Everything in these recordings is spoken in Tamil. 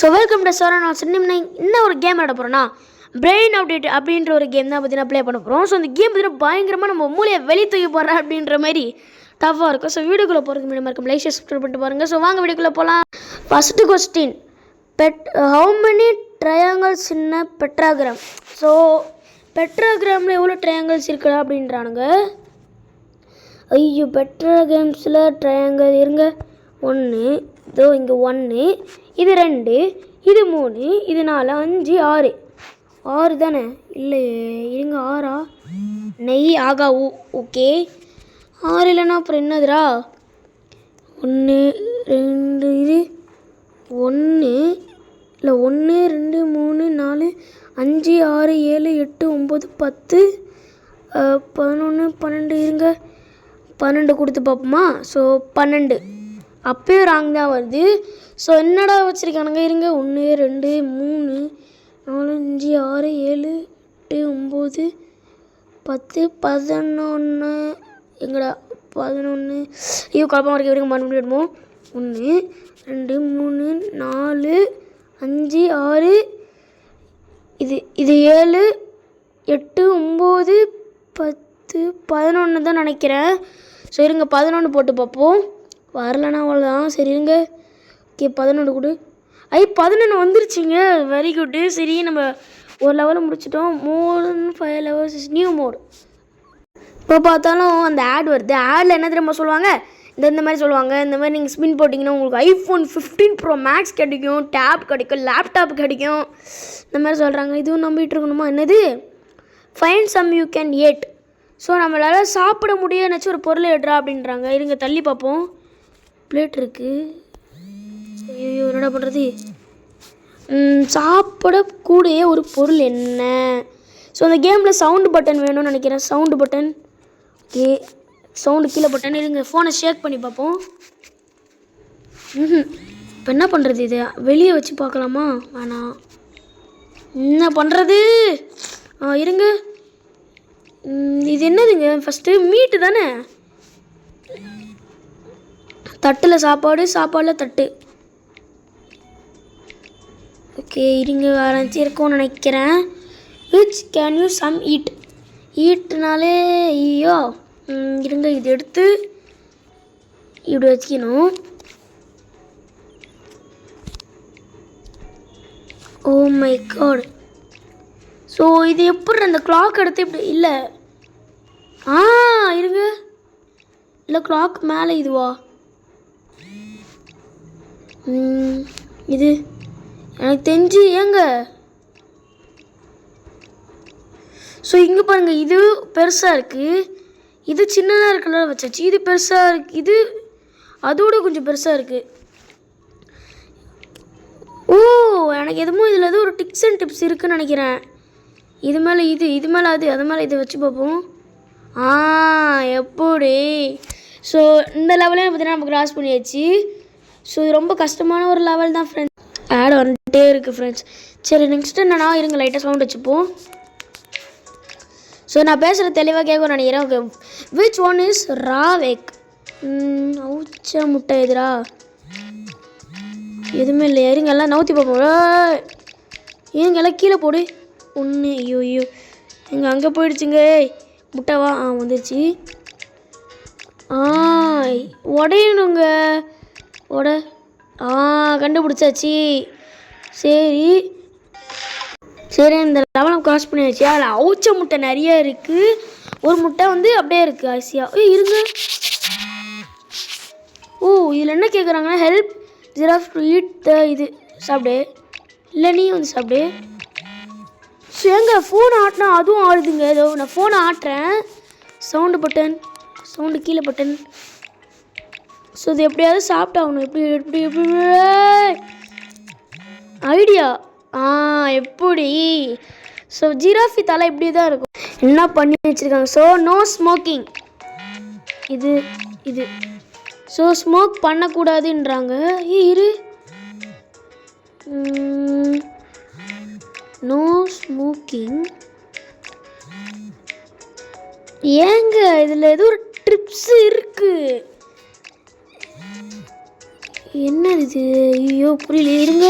So welcome to sir. நான் என்ன ஒரு கேம் விளையாட போகிறேன்னா பிரெயின் அப்டேட் அப்படின்ற ஒரு கேம் தான் பார்த்தீங்கன்னா ப்ளே பண்ண போகிறோம். ஸோ அந்த கேம் பார்த்தீங்கன்னா பயங்கரமாக நம்ம மூளையை வெளியே தூக்கி போடுறேன் அப்படின்ற மாதிரி டஃப்பாக இருக்கும். ஸோ வீடியோக்குள்ளே போகிறதுக்கு முன்னாடி இருக்கும் லைக் சப்ஸ்கிரைப் பண்ணிட்டு பாருங்கள். ஸோ வாங்க வீடியோக்குள்ளே போகலாம். First question, how many triangles in pentagram? So பெட்ராகிராமில் எவ்வளோ ட்ரையாங்கிள்ஸ் இருக்குடா அப்படின்றானுங்க. ஐயோ, பெட்ராகிராம்ஸில் ட்ரையாங்கிள் இருங்க. 1 இதோ இங்கே 1, இது 2, இது 3, இது 4, 5, 6 6 தானே? இல்லையே, இருங்க, 6ஆ? நெய் ஆகா ஓகே. 6 இல்லைன்னா அப்புறம் என்னதுடா? 1 2 இது 1 இல்லை 1 2 3 4 5 6 7 8 9 10 11 12 இருங்க, 12 கொடுத்து பார்ப்போமா? ஸோ 12 அப்பயும் ராங் தான் வருது. ஸோ என்னடா வச்சுருக்கானுங்க? இருங்க, 1 2 3 4 5 6 7 8 9 10 11 எங்கடா 11? ஐயோ குழப்பம் வரைக்கும் வரைக்கும் மறுபடியும் 1 2 3 4 5 6 இது 7 8 9 10 11 தான் நினைக்கிறேன். ஸோ இருங்க 11 போட்டு பார்ப்போம். வரலன்னா அவ்வளோதான். சரி இருங்க, ஓகே 11 கொடு. 11 வந்துருச்சுங்க, வெரி குட்டு. சரி, நம்ம ஒரு லெவலில் முடிச்சிட்டோம். மோர் தென் 5 levels இஸ் நியூ மோட். இப்போ பார்த்தாலும் அந்த ஆட் வருது. ஆடில் என்ன தெரியுமா சொல்லுவாங்க? இந்த மாதிரி சொல்லுவாங்க, இந்த மாதிரி நீங்கள் ஸ்பின் போட்டிங்கன்னா உங்களுக்கு iPhone 15 Pro Max கிடைக்கும், டேப் கிடைக்கும், லேப்டாப் கிடைக்கும், இந்த மாதிரி சொல்கிறாங்க. இதுவும் நம்பிட்டு இருக்கணுமா? என்னது find some you can eat. So நம்மளால் சாப்பிட முடியும்னாச்சும் ஒரு பொருளை எடுறா அப்படின்றாங்க. இருங்க தள்ளி பார்ப்போம். பிளேட் இருக்குது. ஐயோ என்னடா பண்ணுறது? சாப்பிடக்கூடிய ஒரு பொருள் என்ன? ஸோ அந்த கேமில் சவுண்டு பட்டன் வேணும்னு நினைக்கிறேன். சவுண்டு பட்டன், ஓகே, சவுண்டு கீழே பட்டன். இருங்க ஃபோனை ஷேக் பண்ணி பார்ப்போம். இப்போ என்ன பண்ணுறது? இது வெளியே வச்சு பார்க்கலாமா? வேணாம். என்ன பண்ணுறது? இருங்க, இது என்னதுங்க? ஃபஸ்ட்டு மீட்டு தானே? தட்டில் சாப்பாடு, சாப்பாடில் தட்டு. ஓகே இருங்க, ஆரம்பிச்சு இருக்கும்னு நினைக்கிறேன். Which can you some eat? ஈட்னாலே ஐயோ, இருங்க இது எடுத்து இப்படி வச்சுக்கணும். Oh my God. ஸோ இது எப்படி அந்த கிளாக் எடுத்து இப்படி? இல்லை இருங்க, இல்லை கிளாக் மேலே இதுவா? இது எனக்கு தெரிஞ்சு ஏங்க. ஸோ இங்கே பாருங்கள், இது பெருசாக இருக்குது, இது சின்னதாக இருக்கிற வச்சாச்சு. இது பெருசாக இருக்குது, இது அதோட கொஞ்சம் பெருசாக இருக்குது. ஓ எனக்கு எதுவும் இதில் எதுவும் ஒரு டிப்ஸ் அண்ட் டிப்ஸ் இருக்குதுன்னு நினைக்கிறேன். இது மேலே இது, இது மேலே அது, அது மேலே இதை வச்சு பார்ப்போம். எப்படி? ஸோ இந்த லெவலே பார்த்தீங்கன்னா நம்ம கிராஸ் பண்ணியாச்சு. ஸோ இது ரொம்ப கஷ்டமான ஒரு லெவல் தான் ஃப்ரெண்ட்ஸ். ஆட் வந்துகிட்டே இருக்குது ஃப்ரெண்ட்ஸ். சரி நெக்ஸ்ட் என்னன்னா, இருங்க லைட்டாக சவுண்ட் வச்சுப்போம். ஸோ நான் பேசுகிற தெளிவாக கேட்கும்னு நினைக்கிறேன். Okay, which one is raw egg? அவுச்ச முட்டை எதிரா? எதுவுமே இல்லையா? இருங்க எல்லாம் நவுத்தி பார்ப்போம். இருங்க எல்லாம் கீழே போடு. 1 ஐயோ ஐயோ எங்க அங்கே போயிடுச்சுங்க. முட்டைவா? வந்துருச்சு. உடையணுங்க, உட. கண்டுபிடிச்சாச்சு. சரி சரி, இந்த லெவலம் கிராஸ் பண்ணியாச்சு. அதில் அவுச்ச முட்டை நிறைய இருக்குது, ஒரு முட்டை வந்து அப்படியே இருக்குது ஆசியாக. இருங்க, இதில் என்ன கேட்குறாங்கன்னா, help giraffe to eat the இது. சாப்பிடு, இல்லை நீ வந்து சாப்பிடு. ஸோ எங்க ஃபோனை ஆட்டினா அதுவும் ஆடுதுங்க. ஏதோ நான் ஃபோனை ஆட்டுறேன். சவுண்டு பட்டன், சவுண்டு கீழே பட்டன். ஸோ இது எப்படியாவது சாப்பிட்டாகணும். எப்படி எப்படி எப்படி ஐடியா? எப்படி? ஸோ ஜிராஃபி தலை இப்படி தான் இருக்கும். என்ன பண்ணி வச்சுருக்காங்க? So no smoking. இது இது ஸோ ஸ்மோக் பண்ணக்கூடாதுன்றாங்க. இரு, நோ ஸ்மோக்கிங். ஏங்க இதில் ஏதோ ஒரு ட்ரிப்ஸ் இருக்குது. என்னது இது? ஐயோ புரியல. இருங்க,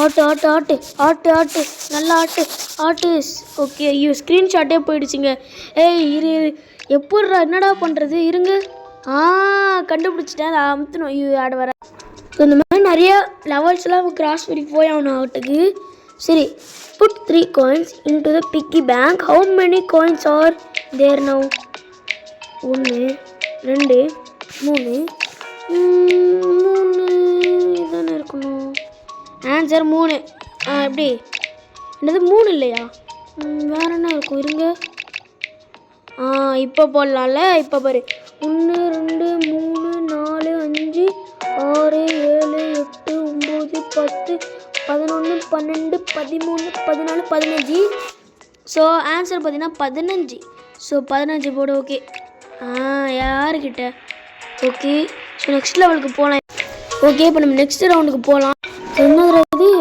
ஆட்டு ஆட்டு ஆட்டு ஆட்டு ஆட்டு நல்லா ஆட்டு ஆட்டு. ஓகே, ஐயோ ஸ்க்ரீன்ஷாட்டே போயிடுச்சுங்க. ஏய் இரு இரு, எப்பட்றா என்னடா பண்ணுறது இருங்க. கண்டுபிடிச்சிட்டேன், அதை அமுத்தணும். ஐயோ ஆட வர. ஸோ இந்த மாதிரி நிறைய லெவல்ஸ்லாம் கிராஸ் பண்ணி போய் ஆகணும் ஆட்டுக்கு. சரி, put 3 coins into the piggy bank. How many coins are there now? 1 2 3 இதானே இருக்கணும். ஆன்சர் 3. எப்படி என்னது 3 இல்லையா? வேறு என்ன இருக்கும் இருங்க. இப்போ போடலாம்ல. இப்போ பாரு 1 2 3 4 5 6 7 8 9 10 11 12 13 14 15. ஸோ ஆன்சர் பார்த்தீங்கன்னா 15. ஸோ 15 போடு. ஓகே, யாருக்கிட்ட? ஓகே, ஸோ நெக்ஸ்ட் லெவலுக்கு போகலாம். ஓகே, இப்போ நம்ம நெக்ஸ்ட் ரவுண்டுக்கு போகலாம். என்னது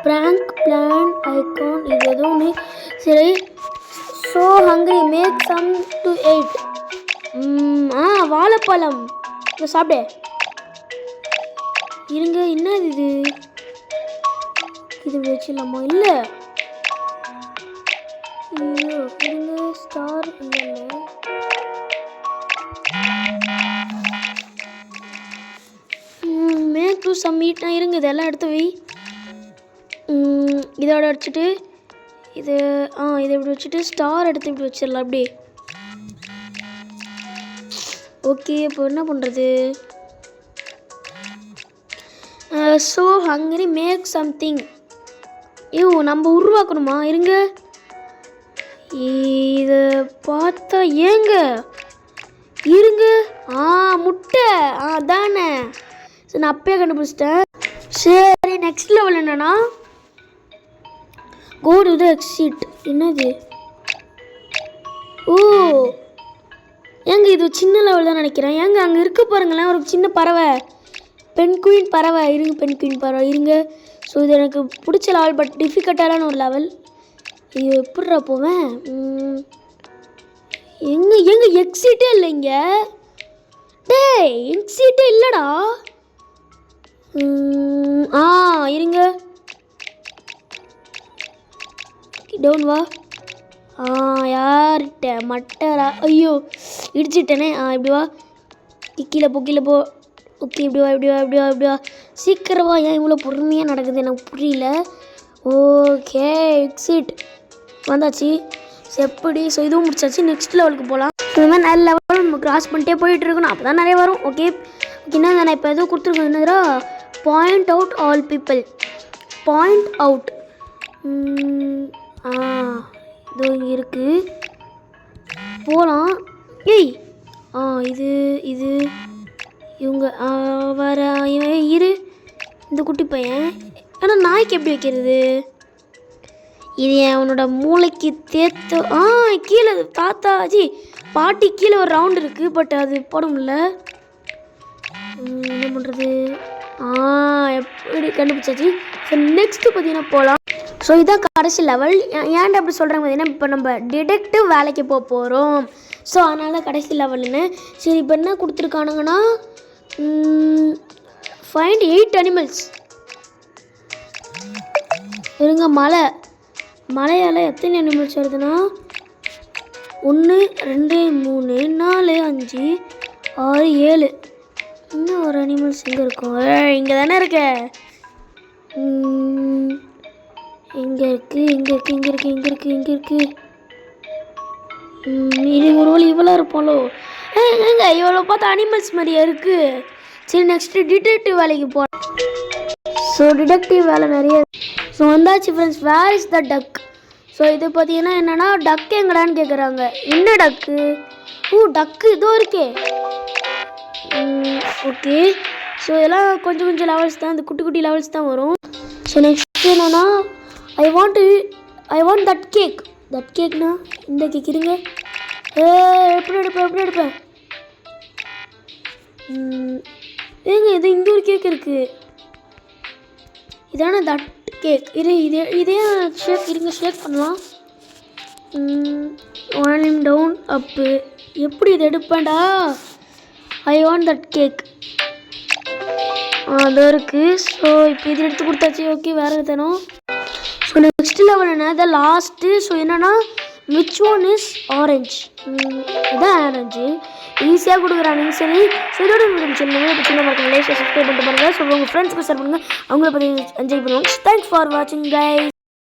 ப்ராங்க் பிளான் ஐகான், இது ஏதோ ஒன்று. சரி, so hungry make some to 8. வாழைப்பழம் சாப்பிடு. இருங்க, என்னது இது? இது வச்சிடலாமா? இல்லை இருங்க, ஸ்டார் இல்லை. Make to summit. இருங்க, இதெல்லாம் எடுத்து வை. இதோட அடிச்சுட்டு இதை இப்படி வச்சுட்டு ஸ்டார் எடுத்து இப்படி வச்சிடலாம் அப்படி. ஓகே, இப்போ என்ன பண்ணுறது? So hungry make something. நம்ம உருவாக்கணுமா? இருங்க, இதை பார்த்தா ஏங்க இருங்க. முட்டை அதானே. சரி, நான் அப்பயே கண்டுபிடிச்சிட்டேன். சரி, நெக்ஸ்ட் லெவல் என்னன்னா கோ டு த எக்ஸிட். என்னது? ஏங்க இது சின்ன லெவல் தான் நினைக்கிறேன். ஏங்க அங்கே இருக்க பாருங்களேன், ஒரு சின்ன பறவை, பென்குயின் பறவை. இருங்க, பென்குயின் பறவை இருங்க. ஸோ இது எனக்கு பிடிச்ச லெவல், பட் டிஃபிகல்ட்டான ஒரு லெவல். ஐயோ எப்படிரா போவேன்? எங்க எக்ஸிட்டே இல்லைங்க. டேய் எக்ஸிட்டே இல்லைடா. இருங்க, டவுன் வா. யார்கிட்ட? மட்டரா? ஐயோ இடிச்சிட்டேனே. இப்படி வா, கீழே போ கீழே போ. ஓகே, இப்படி வா இப்படி வா இப்படி வா இப்படி வா. சீக்கிரமா. ஏன் இவ்வளோ பொறுமையாக நடக்குது எனக்கு புரியல. ஓகே, எக்ஸிட் வந்தாச்சு. எப்படி? ஸோ இதுவும் முடிச்சாச்சு. நெக்ஸ்ட் லெவலுக்கு போகலாம். இந்த மாதிரி நல்ல லெவல் நம்ம கிராஸ் பண்ணிட்டே போயிட்டு இருக்கணும், அப்போ தான் நிறைய வரும். ஓகே, ஓகேண்ணா, நான் இப்போ எதுவும் கொடுத்துருக்கேன். என்னதுரா? Point out all people. Point out. இதோ இங்கே இருக்குது, போகலாம். ஏய் இது இது இவங்க வர இவன் இரு, இந்த குட்டி பையன். ஆனால் நாய்க்கு எப்படி வைக்கிறது? இது அவனோட மூளைக்கு தேர்த்து. கீழே தாத்தாஜி பாட்டி கீழே ஒரு ரவுண்டு இருக்குது, பட் அது போட முடியல. என்ன பண்ணுறது? எப்படி கண்டுபிடிச்சாச்சு. ஸோ நெக்ஸ்ட்டு பார்த்தீங்கன்னா போகலாம். ஸோ இதான் கடைசி லெவல். ஏன்டா அப்படி சொல்கிறாங்க பார்த்தீங்கன்னா, இப்போ நம்ம டிடெக்டிவ் வேலைக்கு போக போகிறோம். ஸோ அதனால் கடைசி லெவல்னு. சரி, இப்போ என்ன கொடுத்துருக்கானுங்கன்னா ஃபைண்ட் 8 அனிமல்ஸ். இருங்க, மலையால் எத்தனை அனிமல்ஸ் வருதுன்னா 1 2 3 4 5 6 7. இன்னும் ஒரு அனிமல்ஸ் எங்கே இருக்கும்? இங்கே தானே இருக்கு. எங்கே இருக்குது? இங்கே இருக்குது, இங்கே இருக்குது, இங்கே இருக்குது, இங்கே இருக்குது. இது ஒரு வழி இவ்வளோ இருப்போம்லோ. ஏங்க இவ்வளோ பார்த்தா அனிமல்ஸ் மாதிரியா இருக்குது. சரி, நெக்ஸ்ட்டு டிடெக்டிவ் வேலைக்கு போகிறோம். ஸோ டிடெக்டிவ் வேலை நிறைய. ஸோ வந்தாச்சு friends. Where is the duck? So இது பார்த்தீங்கன்னா என்னென்னா, டக்கு எங்கடான்னு கேட்குறாங்க. என்ன டக்கு? டக்கு இதோ இருக்கே. ஓகே, ஸோ இதெல்லாம் கொஞ்சம் கொஞ்சம் லெவல்ஸ் தான், இந்த குட்டி குட்டி லெவல்ஸ் தான் வரும். ஸோ நெக்ஸ்ட் என்னென்னா, I want that cake. That கேக்னா இந்த கேக். இருங்க, எப்படி எடுப்பேன்? ஏங்க இது இங்கே ஒரு கேக் இருக்குது. இதான தட் கேக். இதே ஷேக். இருங்க, ஷேக் பண்ணலாம். வால்யூம் டவுன் அப்பு. எப்படி இதை எடுப்பேன்டா? I want that cake. அது இருக்குது. ஸோ இப்போ இது எடுத்து கொடுத்தாச்சு. ஓகே வேறு எத்தனும். ஸோ நெக்ஸ்ட் லெவல் என்ன த லாஸ்ட்டு. ஸோ என்னென்னா விச் ஒன் இஸ் ஆரஞ்ச். இதுதான் ஆரஞ்சு ஈஸியாக கொடுக்குறானுங்க. சரி ஸோ இதோட சொல்லுங்கள் சின்ன மக்கள் லைஃப் சப்ஸ்கிரைப் பண்ணிட்டு பாருங்கள். ஸோ உங்கள் ஃப்ரெண்ட்ஸ்க்கு ஷேர் பண்ணுங்கள். அவங்கள பற்றி என்ஜாய் பண்ணுவாங்க. தேங்க்ஸ் ஃபார் வாட்சிங் கைஸ்.